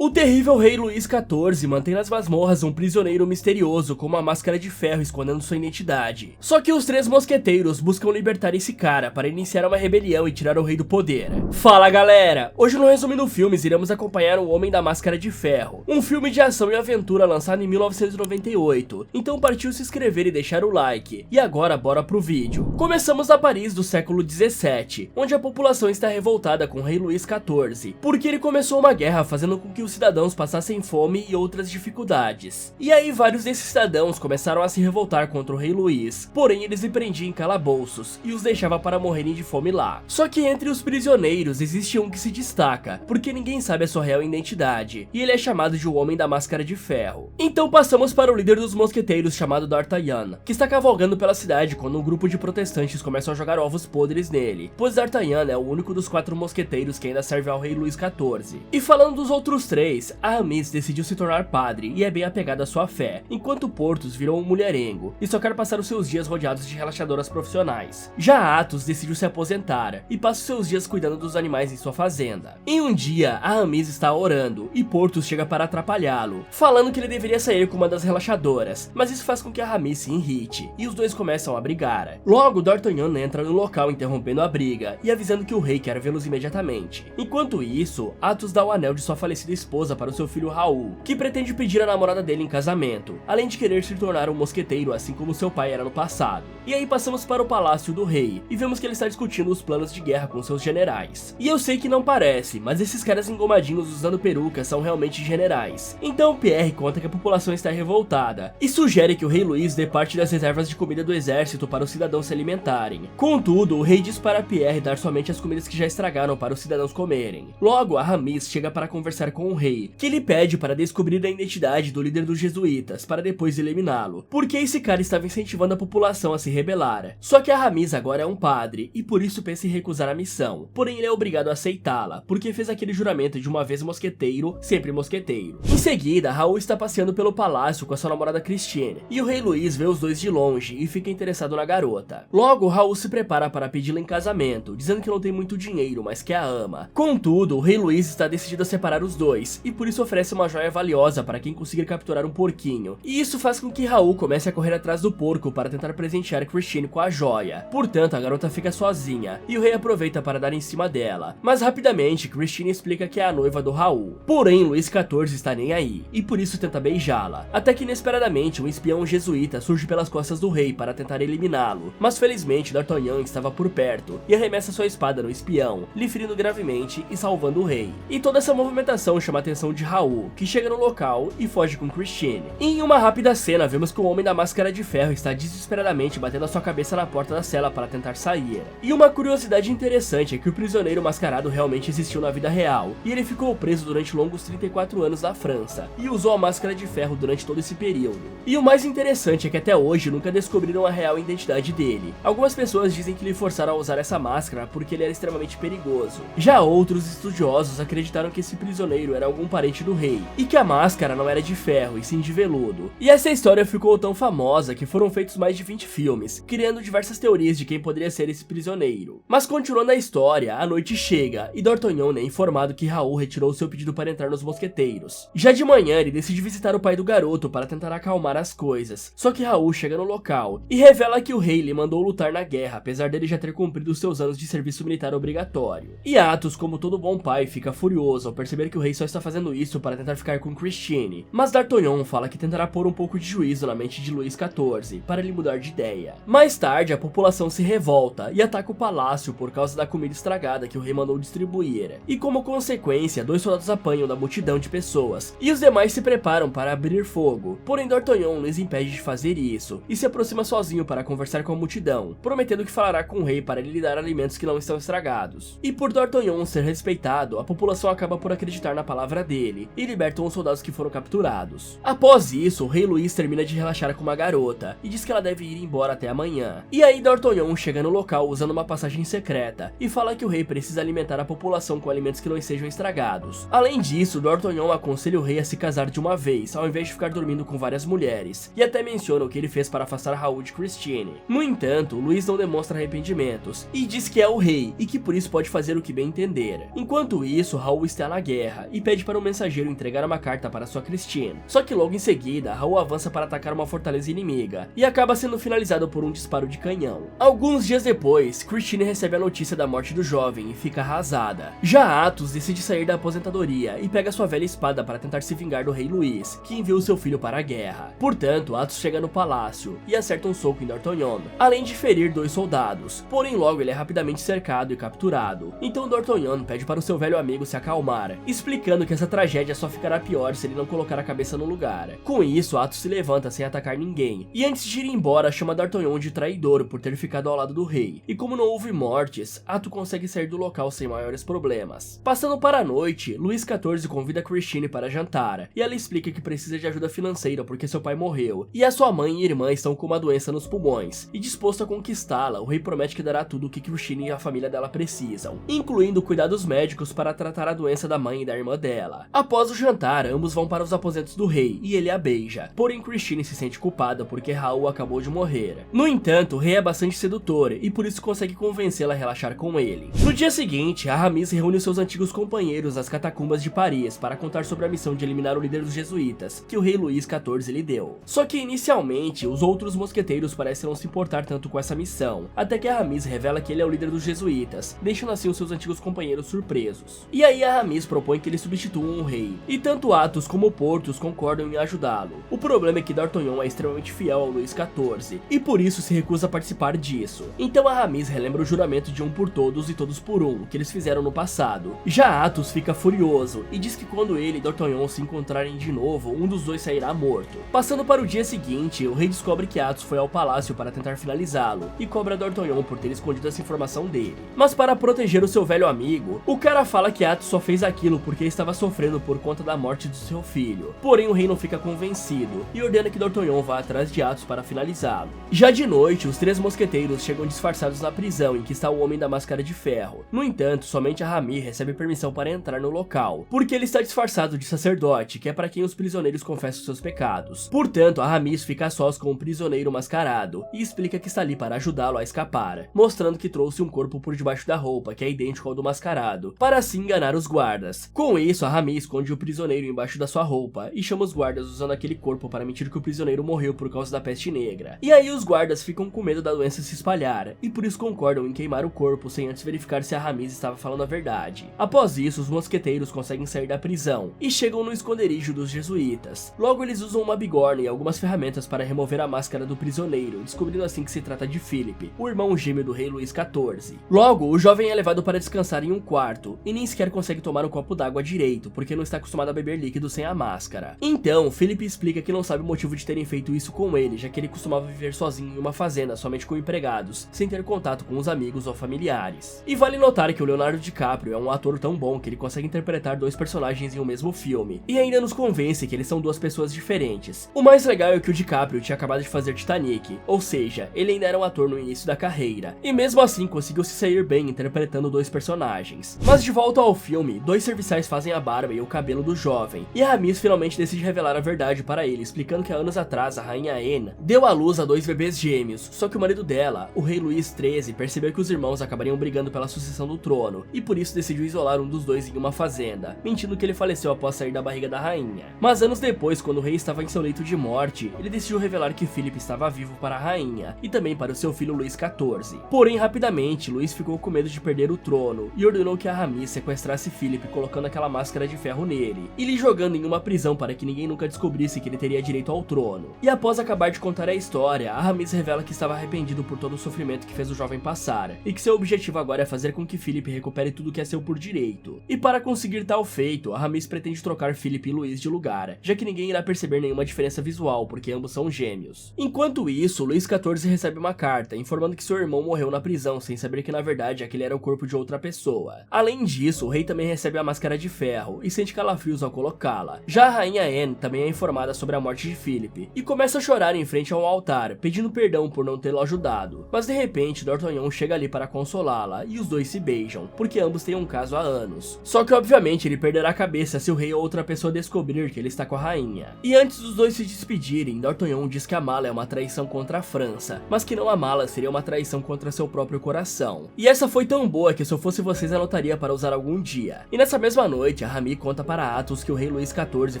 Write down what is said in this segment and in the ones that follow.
O terrível rei Luís XIV mantém nas masmorras um prisioneiro misterioso com uma máscara de ferro escondendo sua identidade. Só que os três mosqueteiros buscam libertar esse cara para iniciar uma rebelião e tirar o rei do poder. Fala galera! Hoje no Resumindo Filmes iremos acompanhar O Homem da Máscara de Ferro, um filme de ação e aventura lançado em 1998. Então partiu se inscrever e deixar o like. E agora bora pro vídeo. Começamos na Paris do século 17, onde a população está revoltada com o rei Luís XIV, porque ele começou uma guerra fazendo com que os cidadãos passassem fome e outras dificuldades. E aí vários desses cidadãos começaram a se revoltar contra o rei Luís, porém eles lhe prendiam em calabouços e os deixava para morrerem de fome lá. Só que entre os prisioneiros existe um que se destaca, porque ninguém sabe a sua real identidade, e ele é chamado de o Homem da Máscara de Ferro. Então passamos para o líder dos mosqueteiros chamado D'Artagnan, que está cavalgando pela cidade quando um grupo de protestantes começam a jogar ovos podres nele, pois D'Artagnan é o único dos 4 mosqueteiros que ainda serve ao rei Luís XIV. E falando dos outros 3, Aramis decidiu se tornar padre e é bem apegado à sua fé, enquanto Porthos virou um mulherengo e só quer passar os seus dias rodeados de relaxadoras profissionais. Já Athos decidiu se aposentar e passa os seus dias cuidando dos animais em sua fazenda. Em um dia, Aramis está orando e Porthos chega para atrapalhá-lo, falando que ele deveria sair com uma das relaxadoras, mas isso faz com que Aramis se irrite e os dois começam a brigar. Logo, D'Artagnan entra no local interrompendo a briga e avisando que o rei quer vê-los imediatamente. Enquanto isso, Athos dá o anel de sua falecida esposa para o seu filho Raul, que pretende pedir a namorada dele em casamento, além de querer se tornar um mosqueteiro assim como seu pai era no passado. E aí passamos para o palácio do rei e vemos que ele está discutindo os planos de guerra com seus generais. E eu sei que não parece, mas esses caras engomadinhos usando perucas são realmente generais. Então Pierre conta que a população está revoltada e sugere que o rei Luís dê parte das reservas de comida do exército para os cidadãos se alimentarem. Contudo, o rei diz para Pierre dar somente as comidas que já estragaram para os cidadãos comerem. Logo, Aramis chega para conversar com o rei, que lhe pede para descobrir a identidade do líder dos jesuítas para depois eliminá-lo, porque esse cara estava incentivando a população a se rebelar. Só que Aramis agora é um padre e por isso pensa em recusar a missão, porém ele é obrigado a aceitá-la, porque fez aquele juramento de uma vez mosqueteiro, sempre mosqueteiro. Em seguida, Raul está passeando pelo palácio com a sua namorada Christine, e o rei Luís vê os dois de longe e fica interessado na garota. Logo, Raul se prepara para pedi-la em casamento, dizendo que não tem muito dinheiro, mas que a ama. Contudo, o rei Luís está decidido a separar os dois, e por isso oferece uma joia valiosa para quem conseguir capturar um porquinho. E isso faz com que Raul comece a correr atrás do porco para tentar presentear Christine com a joia. Portanto, a garota fica sozinha, e o rei aproveita para dar em cima dela. Mas rapidamente, Christine explica que é a noiva do Raul. Porém, Luís XIV está nem aí, e por isso tenta beijá-la. Até que inesperadamente, um espião jesuíta surge pelas costas do rei para tentar eliminá-lo. Mas felizmente, D'Artagnan estava por perto, e arremessa sua espada no espião, lhe ferindo gravemente e salvando o rei. E toda essa movimentação chama a atenção de Raul, que chega no local e foge com Christine. E em uma rápida cena, vemos que o Homem da Máscara de Ferro está desesperadamente batendo a sua cabeça na porta da cela para tentar sair. E uma curiosidade interessante é que o prisioneiro mascarado realmente existiu na vida real, e ele ficou preso durante longos 34 anos na França, e usou a máscara de ferro durante todo esse período. E o mais interessante é que até hoje nunca descobriram a real identidade dele. Algumas pessoas dizem que lhe forçaram a usar essa máscara porque ele era extremamente perigoso. Já outros estudiosos acreditaram que esse prisioneiro era algum parente do rei, e que a máscara não era de ferro e sim de veludo. E essa história ficou tão famosa que foram feitos mais de 20 filmes, criando diversas teorias de quem poderia ser esse prisioneiro. Mas continuando a história, a noite chega e D'Artagnan é informado que Raul retirou seu pedido para entrar nos mosqueteiros. Já de manhã ele decide visitar o pai do garoto para tentar acalmar as coisas, só que Raul chega no local e revela que o rei lhe mandou lutar na guerra, apesar dele já ter cumprido seus anos de serviço militar obrigatório. E Athos, como todo bom pai, fica furioso ao perceber que o rei só está fazendo isso para tentar ficar com Christine, mas D'Artagnan fala que tentará pôr um pouco de juízo na mente de Luís XIV para lhe mudar de ideia. Mais tarde, a população se revolta e ataca o palácio por causa da comida estragada que o rei mandou distribuir, e como consequência, 2 soldados apanham da multidão de pessoas, e os demais se preparam para abrir fogo, porém D'Artagnan lhes impede de fazer isso, e se aproxima sozinho para conversar com a multidão, prometendo que falará com o rei para lhe dar alimentos que não estão estragados. E por D'Artagnan ser respeitado, a população acaba por acreditar na palavra dele, e libertam os soldados que foram capturados. Após isso, o rei Luís termina de relaxar com uma garota, e diz que ela deve ir embora até amanhã. E aí D'Artagnan chega no local usando uma passagem secreta e fala que o rei precisa alimentar a população com alimentos que não estejam estragados. Além disso, D'Artagnan aconselha o rei a se casar de uma vez, ao invés de ficar dormindo com várias mulheres, e até menciona o que ele fez para afastar Raoul de Christine. No entanto, Louis não demonstra arrependimentos e diz que é o rei e que por isso pode fazer o que bem entender. Enquanto isso, Raoul está na guerra e pede para o mensageiro entregar uma carta para sua Christine. Só que logo em seguida, Raoul avança para atacar uma fortaleza inimiga e acaba sendo finalizado por um disparo de canhão. Alguns dias depois, Christine recebe a notícia da morte do jovem e fica arrasada. Já Athos decide sair da aposentadoria e pega sua velha espada para tentar se vingar do rei Louis, que enviou seu filho para a guerra. Portanto, Athos chega no palácio e acerta um soco em D'Artagnan, além de ferir 2 soldados, porém logo ele é rapidamente cercado e capturado. Então D'Artagnan pede para o seu velho amigo se acalmar, explicando que essa tragédia só ficará pior se ele não colocar a cabeça no lugar. Com isso, Athos se levanta sem atacar ninguém, e antes de ir embora chama D'Artagnan de traidor por ter ficado ao lado do rei, e como não houve mortes, Athos consegue sair do local sem maiores problemas. Passando para a noite, Luís XIV convida Christine para jantar, e ela explica que precisa de ajuda financeira porque seu pai morreu, e a sua mãe e irmã estão com uma doença nos pulmões, e disposto a conquistá-la, o rei promete que dará tudo o que Christine e a família dela precisam, incluindo cuidados médicos para tratar a doença da mãe e da irmã dela. Após o jantar, ambos vão para os aposentos do rei, e ele a beija, porém Christine se sente culpada porque Raoul acabou de morrer. No entanto, o rei é bastante sedutor, e por isso consegue convencê-la a relaxar com ele. No dia seguinte, Aramis reúne seus antigos companheiros nas catacumbas de Paris para contar sobre a missão de eliminar o líder dos jesuítas, que o rei Luís XIV lhe deu. Só que inicialmente, os outros mosqueteiros parecem não se importar tanto com essa missão, até que Aramis revela que ele é o líder dos jesuítas, deixando assim os seus antigos companheiros surpresos. E aí Aramis propõe que eles substituam o rei, e tanto Athos como Porthos concordam em ajudá-lo. O problema é que D'Artagnan é extremamente fiel ao Luís XIV, e por isso se recusa a participar disso. Então Aramis relembra o juramento de um por todos e todos por um, que eles fizeram no passado. Já Athos fica furioso, e diz que quando ele e D'Artagnan se encontrarem de novo, um dos dois sairá morto. Passando para o dia seguinte, o rei descobre que Athos foi ao palácio para tentar finalizá-lo, e cobra D'Artagnan por ter escondido essa informação dele. Mas para proteger o seu velho amigo, o cara fala que Athos só fez aquilo porque estava sofrendo por conta da morte do seu filho. Porém o rei não fica convencido, e ordena que D'Artagnan vá atrás de Athos para finalizá-lo. Já de noite, os 3 mosqueteiros chegam disfarçados na prisão em que está o Homem da Máscara de Ferro. No entanto, somente Aramis recebe permissão para entrar no local, porque ele está disfarçado de sacerdote, que é para quem os prisioneiros confessam seus pecados. Portanto, Aramis fica a sós com um prisioneiro mascarado, e explica que está ali para ajudá-lo a escapar, mostrando que trouxe um corpo por debaixo da roupa, que é idêntico ao do mascarado, para assim enganar os guardas. Com isso, Aramis esconde o prisioneiro embaixo da sua roupa, e chama os guardas usando aquele corpo para mentir que o prisioneiro morreu por causa da peste negra. E aí os guardas ficam com medo da doença se espalhar, e por isso concordam em queimar o corpo sem antes verificar se Aramis estava falando a verdade. Após isso, os mosqueteiros conseguem sair da prisão, e chegam no esconderijo dos jesuítas. Logo eles usam uma bigorna e algumas ferramentas para remover a máscara do prisioneiro, descobrindo assim que se trata de Philippe, o irmão gêmeo do rei Luís XIV. Logo, o jovem é levado para descansar em um quarto, e nem sequer consegue tomar um copo d'água direito, porque não está acostumado a beber líquido sem a máscara. Então, Philippe explica que não sabe o motivo de terem feito isso com ele, já que ele costumava viver sozinho em uma fazenda somente com empregados, sem ter contato com os amigos ou familiares. E vale notar que o Leonardo DiCaprio é um ator tão bom que ele consegue interpretar 2 personagens em um mesmo filme, e ainda nos convence que eles são 2 pessoas diferentes. O mais legal é que o DiCaprio tinha acabado de fazer Titanic, ou seja, ele ainda era um ator no início da carreira, e mesmo assim conseguiu se sair bem interpretando 2 personagens. Mas de volta ao filme, 2 serviçais fazem a barba e o cabelo do jovem, e Aramis finalmente decide revelar a verdade para ele, explicando que há anos atrás a rainha Anne deu à luz a 2 bebês gêmeos, só que o marido dela, o rei Luís XIII, percebeu que os irmãos acabariam brigando pela sucessão do trono, e por isso decidiu isolar um dos 2 em uma fazenda, mentindo que ele faleceu após sair da barriga da rainha. Mas anos depois, quando o rei estava em seu leito de morte, ele decidiu revelar que Philippe estava vivo para a rainha, e também para o seu filho Luís XIV. Porém, rapidamente, Luís ficou com medo de perder o trono, e ordenou que Aramis sequestrasse Philippe colocando aquela máscara de ferro nele, e lhe jogando em uma prisão para que ninguém nunca descobrisse que ele teria direito ao trono. E após acabar de contar a história, Aramis revela que estava arrependido por todo o sofrimento que fez o jovem passar, e que seu objetivo agora é fazer com que Philippe recupere tudo que é seu por direito. E para conseguir tal feito, Aramis pretende trocar Philippe e Luís de lugar, já que ninguém irá perceber nenhuma diferença visual, porque ambos são gêmeos. Enquanto isso, Luís XIV recebe uma carta, informando que seu irmão morreu na prisão, sem saber que na verdade aquele era o corpo de outra pessoa. Além disso, o rei também recebe a máscara de ferro, e sente calafrios ao colocá-la. Já a rainha Anne também é informada sobre a morte de Philippe, e começa a chorar em frente a um altar, pedindo pedindo perdão por não tê-lo ajudado, mas de repente D'Artagnan chega ali para consolá-la e os dois se beijam, porque ambos têm um caso há anos. Só que obviamente ele perderá a cabeça se o rei ou outra pessoa descobrir que ele está com a rainha. E antes dos dois se despedirem, D'Artagnan diz que amá-la é uma traição contra a França, mas que não amá-la seria uma traição contra seu próprio coração. E essa foi tão boa que se eu fosse vocês anotaria para usar algum dia. E nessa mesma noite, a Rami conta para Athos que o rei Luís XIV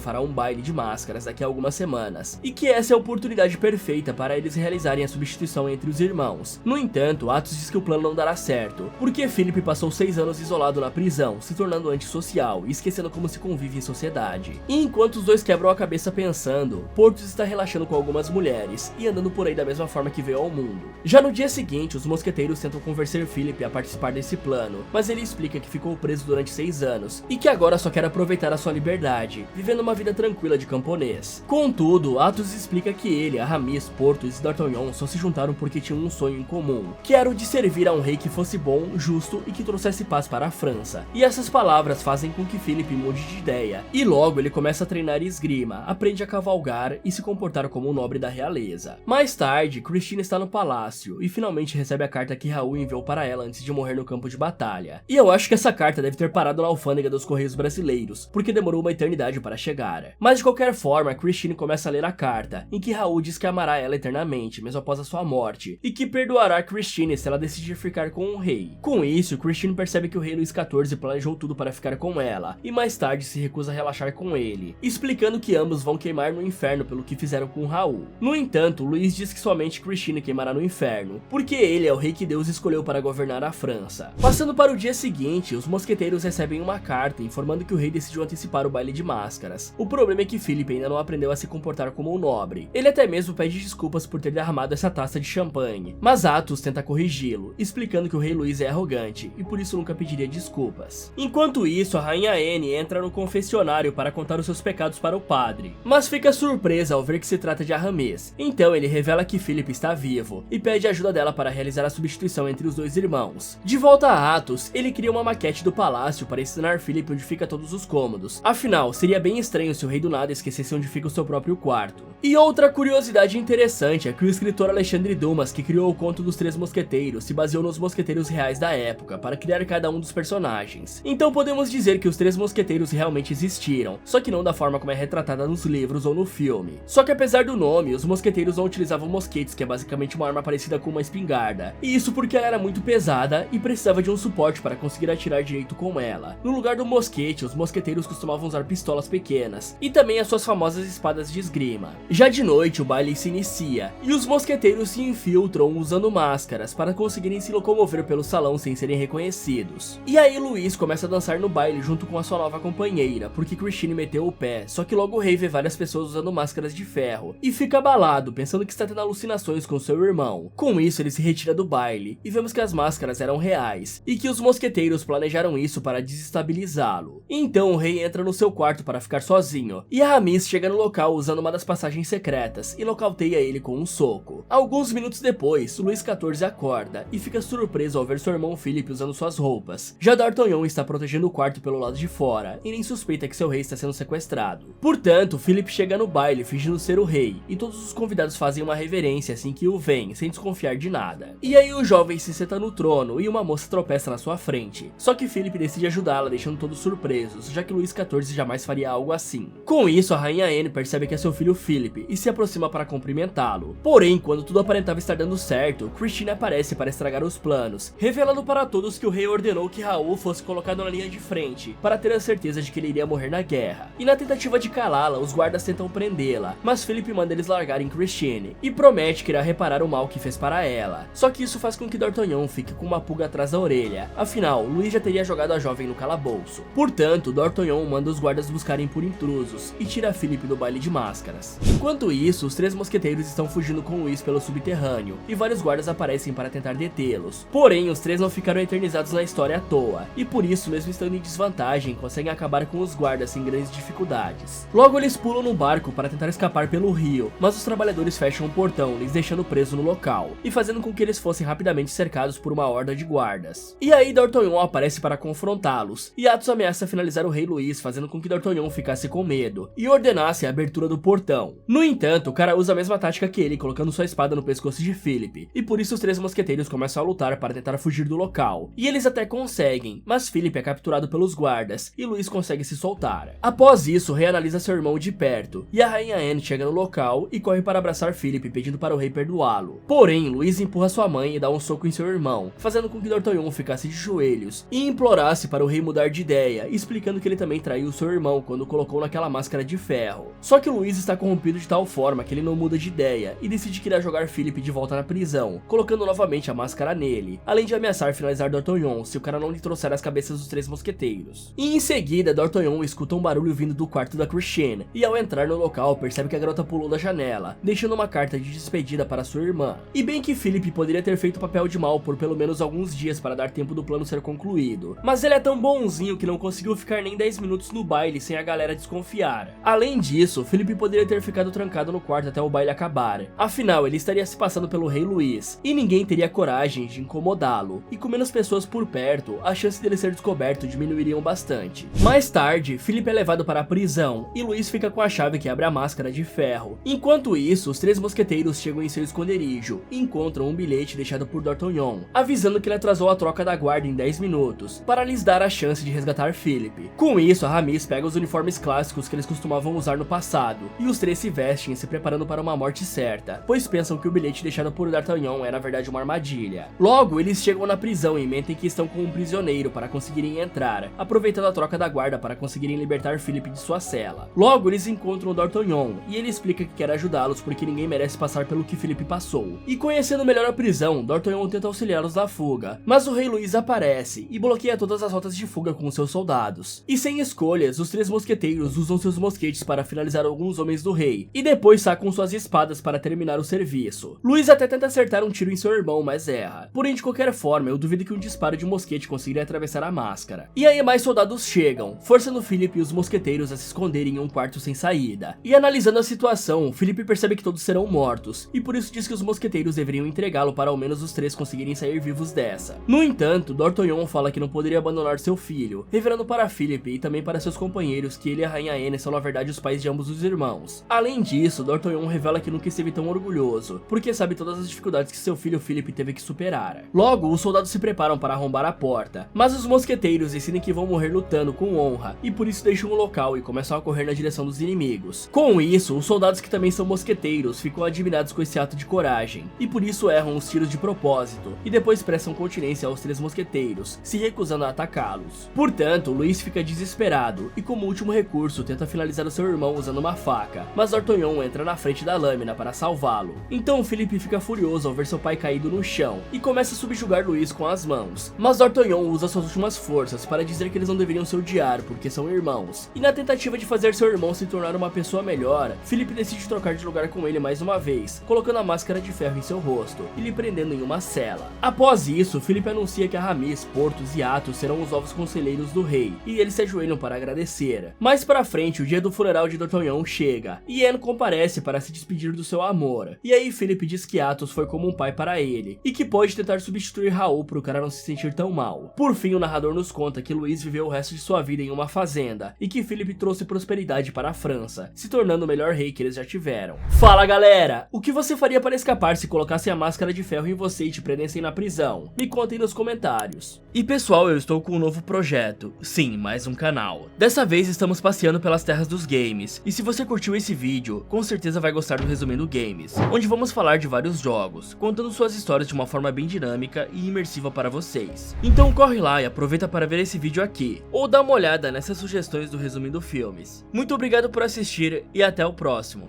fará um baile de máscaras daqui a algumas semanas, e que essa é a oportunidade perfeita para eles realizarem a substituição entre os irmãos. No entanto, Athos diz que o plano não dará certo, porque Philip passou 6 anos isolado na prisão, se tornando antissocial e esquecendo como se convive em sociedade. E enquanto os dois quebram a cabeça pensando, Porthos está relaxando com algumas mulheres e andando por aí da mesma forma que veio ao mundo. Já no dia seguinte, os mosqueteiros tentam convencer Philip a participar desse plano, mas ele explica que ficou preso durante 6 anos e que agora só quer aproveitar a sua liberdade, vivendo uma vida tranquila de camponês. Contudo, Athos explica que ele, Aramis, Porthos e D'Artagnan só se juntaram porque tinham um sonho em comum, que era o de servir a um rei que fosse bom, justo e que trouxesse paz para a França. E essas palavras fazem com que Philip mude de ideia, e logo ele começa a treinar esgrima, aprende a cavalgar e se comportar como um nobre da realeza. Mais tarde, Christine está no palácio e finalmente recebe a carta que Raoul enviou para ela antes de morrer no campo de batalha. E eu acho que essa carta deve ter parado na alfândega dos Correios Brasileiros, porque demorou uma eternidade para chegar. Mas de qualquer forma, Christine começa a ler a carta, em que Raoul diz que amará ela eternamente, mesmo após a sua morte, e que perdoará Christine se ela decidir ficar com o rei. Com isso, Christine percebe que o rei Luís XIV planejou tudo para ficar com ela, e mais tarde se recusa a relaxar com ele, explicando que ambos vão queimar no inferno pelo que fizeram com Raoul. No entanto, Luís diz que somente Christine queimará no inferno, porque ele é o rei que Deus escolheu para governar a França. Passando para o dia seguinte, os mosqueteiros recebem uma carta informando que o rei decidiu antecipar o baile de máscaras. O problema é que Philip ainda não aprendeu a se comportar como um nobre. Ele até mesmo pede desculpas por ter derramado essa taça de champanhe, mas Athos tenta corrigi-lo, explicando que o rei Luís é arrogante e por isso nunca pediria desculpas. Enquanto isso, a rainha Anne entra no confessionário para contar os seus pecados para o padre, mas fica surpresa ao ver que se trata de Aramis. Então ele revela que Philip está vivo e pede ajuda dela para realizar a substituição entre os dois irmãos. De volta a Athos, ele cria uma maquete do palácio para ensinar Philip onde fica todos os cômodos. Afinal, seria bem estranho se o rei do nada esquecesse onde fica o seu próprio quarto. E outra curiosidade interessante é que o escritor Alexandre Dumas, que criou o conto dos Três Mosqueteiros, se baseou nos mosqueteiros reais da época para criar cada um dos personagens. Então podemos dizer que os Três Mosqueteiros realmente existiram, só que não da forma como é retratada nos livros ou no filme. Só que apesar do nome, os mosqueteiros não utilizavam mosquetes, que é basicamente uma arma parecida com uma espingarda. E isso porque ela era muito pesada e precisava de um suporte para conseguir atirar direito com ela. No lugar do mosquete, os mosqueteiros costumavam usar pistolas pequenas e também as suas famosas espadas de esgrima. Já de noite, o baile se inicia e os mosqueteiros se infiltram usando máscaras para conseguirem se locomover pelo salão sem serem reconhecidos. E aí Luís começa a dançar no baile junto com a sua nova companheira, porque Christine meteu o pé, só que logo o rei vê várias pessoas usando máscaras de ferro e fica abalado, pensando que está tendo alucinações com seu irmão. Com isso, ele se retira do baile e vemos que as máscaras eram reais e que os mosqueteiros planejaram isso para desestabilizá-lo. Então o rei entra no seu quarto para ficar sozinho e Aramis chega no local usando uma das passagens secretas e nocauteia ele com um soco. Alguns minutos depois, Luís XIV acorda e fica surpreso ao ver seu irmão Philip usando suas roupas. Já D'Artagnan está protegendo o quarto pelo lado de fora e nem suspeita que seu rei está sendo sequestrado. Portanto, Philip chega no baile fingindo ser o rei e todos os convidados fazem uma reverência assim que o veem, sem desconfiar de nada. E aí o jovem se senta no trono e uma moça tropeça na sua frente. Só que Philip decide ajudá-la, deixando todos surpresos, já que Luís XIV jamais faria algo assim. Com isso, a rainha Anne percebe que é seu filho Philip e se aproxima para cumprimentá-lo. Porém, quando tudo aparentava estar dando certo, Christine aparece para estragar os planos, revelando para todos que o rei ordenou que Raoul fosse colocado na linha de frente, para ter a certeza de que ele iria morrer na guerra. E na tentativa de calá-la, os guardas tentam prendê-la, mas Philip manda eles largarem Christine, e promete que irá reparar o mal que fez para ela. Só que isso faz com que D'Artagnan fique com uma pulga atrás da orelha, afinal, Luís já teria jogado a jovem no calabouço. Portanto, D'Artagnan manda os guardas buscarem por intrusos, e tira Philip do baile de máscaras. Enquanto isso, os três mosqueteiros estão fugindo com Luís pelo subterrâneo, e vários guardas aparecem para tentar detê-los. Porém, os três não ficaram eternizados na história à toa, e por isso, mesmo estando em desvantagem, conseguem acabar com os guardas sem grandes dificuldades. Logo eles pulam num barco para tentar escapar pelo rio, mas os trabalhadores fecham o portão, lhes deixando preso no local, e fazendo com que eles fossem rapidamente cercados por uma horda de guardas. E aí D'Artagnan aparece para confrontá-los, e Athos ameaça finalizar o rei Luís, fazendo com que D'Artagnan ficasse com medo, e ordenasse a abertura do portão. No entanto, o cara usa a mesma tática que ele, colocando colocando sua espada no pescoço de Philip, e por isso os três mosqueteiros começam a lutar para tentar fugir do local. E eles até conseguem, mas Philip é capturado pelos guardas, e Luiz consegue se soltar. Após isso, o rei analisa seu irmão de perto, e a rainha Anne chega no local e corre para abraçar Philip, pedindo para o rei perdoá-lo. Porém, Luiz empurra sua mãe e dá um soco em seu irmão, fazendo com que D'Artagnan ficasse de joelhos, e implorasse para o rei mudar de ideia, explicando que ele também traiu seu irmão quando o colocou naquela máscara de ferro. Só que Luiz está corrompido de tal forma que ele não muda de ideia, e decide que irá jogar Philip de volta na prisão, colocando novamente a máscara nele, além de ameaçar finalizar D'Artagnan se o cara não lhe trouxer as cabeças dos três mosqueteiros. E em seguida, D'Artagnan escuta um barulho vindo do quarto da Christiane, e ao entrar no local percebe que a garota pulou da janela, deixando uma carta de despedida para sua irmã. E bem que Philip poderia ter feito papel de mal por pelo menos alguns dias para dar tempo do plano ser concluído, mas ele é tão bonzinho que não conseguiu ficar nem 10 minutos no baile sem a galera desconfiar. Além disso, Philip poderia ter ficado trancado no quarto até o baile acabar, afinal ele estaria se passando pelo rei Luiz, e ninguém teria coragem de incomodá-lo, e com menos pessoas por perto, a chance dele ser descoberto diminuiriam bastante. Mais tarde, Philip é levado para a prisão, e Luiz fica com a chave que abre a máscara de ferro. Enquanto isso, os três mosqueteiros chegam em seu esconderijo, e encontram um bilhete deixado por D'Artagnan, avisando que ele atrasou a troca da guarda em 10 minutos, para lhes dar a chance de resgatar Philip. Com isso, a Aramis pega os uniformes clássicos que eles costumavam usar no passado, e os três se vestem se preparando para uma morte certa, pois pensam que o bilhete deixado por D'Artagnan é na verdade uma armadilha. Logo, eles chegam na prisão e mentem que estão com um prisioneiro para conseguirem entrar, aproveitando a troca da guarda para conseguirem libertar Philip de sua cela. Logo, eles encontram o D'Artagnan, e ele explica que quer ajudá-los porque ninguém merece passar pelo que Philip passou. E conhecendo melhor a prisão, D'Artagnan tenta auxiliá-los na fuga, mas o rei Luiz aparece e bloqueia todas as rotas de fuga com seus soldados. E sem escolhas, os três mosqueteiros usam seus mosquetes para finalizar alguns homens do rei, e depois sacam suas espadas para terminar o serviço. Luiz até tenta acertar um tiro em seu irmão, mas erra. Porém, de qualquer forma, eu duvido que um disparo de mosquete conseguiria atravessar a máscara. E aí mais soldados chegam, forçando Philip e os mosqueteiros a se esconderem em um quarto sem saída. E analisando a situação, Philip percebe que todos serão mortos, e por isso diz que os mosqueteiros deveriam entregá-lo para ao menos os três conseguirem sair vivos dessa. No entanto, D'Artagnan fala que não poderia abandonar seu filho, revelando para Philip e também para seus companheiros que ele e a rainha Anne são na verdade os pais de ambos os irmãos. Além disso, D'Artagnan revela que nunca esteve tão orgulhoso, porque sabe todas as dificuldades que seu filho Philip teve que superar. Logo, os soldados se preparam para arrombar a porta, mas os mosqueteiros decidem que vão morrer lutando com honra, e por isso deixam o local e começam a correr na direção dos inimigos. Com isso, os soldados que também são mosqueteiros ficam admirados com esse ato de coragem, e por isso erram os tiros de propósito, e depois prestam continência aos três mosqueteiros, se recusando a atacá-los. Portanto, Luiz fica desesperado, e como último recurso tenta finalizar o seu irmão usando uma faca, mas D'Artagnan entra na frente da lâmina para salvá-lo. Então Philip fica furioso ao ver seu pai caído no chão, e começa a subjugar Luiz com as mãos, mas D'Artagnan usa suas últimas forças para dizer que eles não deveriam se odiar porque são irmãos, e na tentativa de fazer seu irmão se tornar uma pessoa melhor, Philip decide trocar de lugar com ele mais uma vez, colocando a máscara de ferro em seu rosto, e lhe prendendo em uma cela. Após isso, Philip anuncia que Aramis, Porthos e Athos serão os novos conselheiros do rei, e eles se ajoelham para agradecer. Mais pra frente, o dia do funeral de D'Artagnan chega, e Anne comparece para se despedir do seu amor, e aí Philip diz que Athos foi como um pai para ele, e que pode tentar substituir Raoul pro cara não se sentir tão mal. Por fim, o narrador nos conta que Luiz viveu o resto de sua vida em uma fazenda, e que Philip trouxe prosperidade para a França, se tornando o melhor rei que eles já tiveram. Fala galera, o que você faria para escapar se colocassem a máscara de ferro em você e te prendessem na prisão? Me contem nos comentários. E pessoal, eu estou com um novo projeto, sim, mais um canal. Dessa vez estamos passeando pelas terras dos games, e se você curtiu esse vídeo, com certeza vai gostar do Resumindo Games, onde vamos falar de vários jogos, contando suas histórias de uma forma bem dinâmica e imersiva para vocês. Então corre lá e aproveita para ver esse vídeo aqui, ou dá uma olhada nessas sugestões do Resumindo Filmes. Muito obrigado por assistir e até o próximo.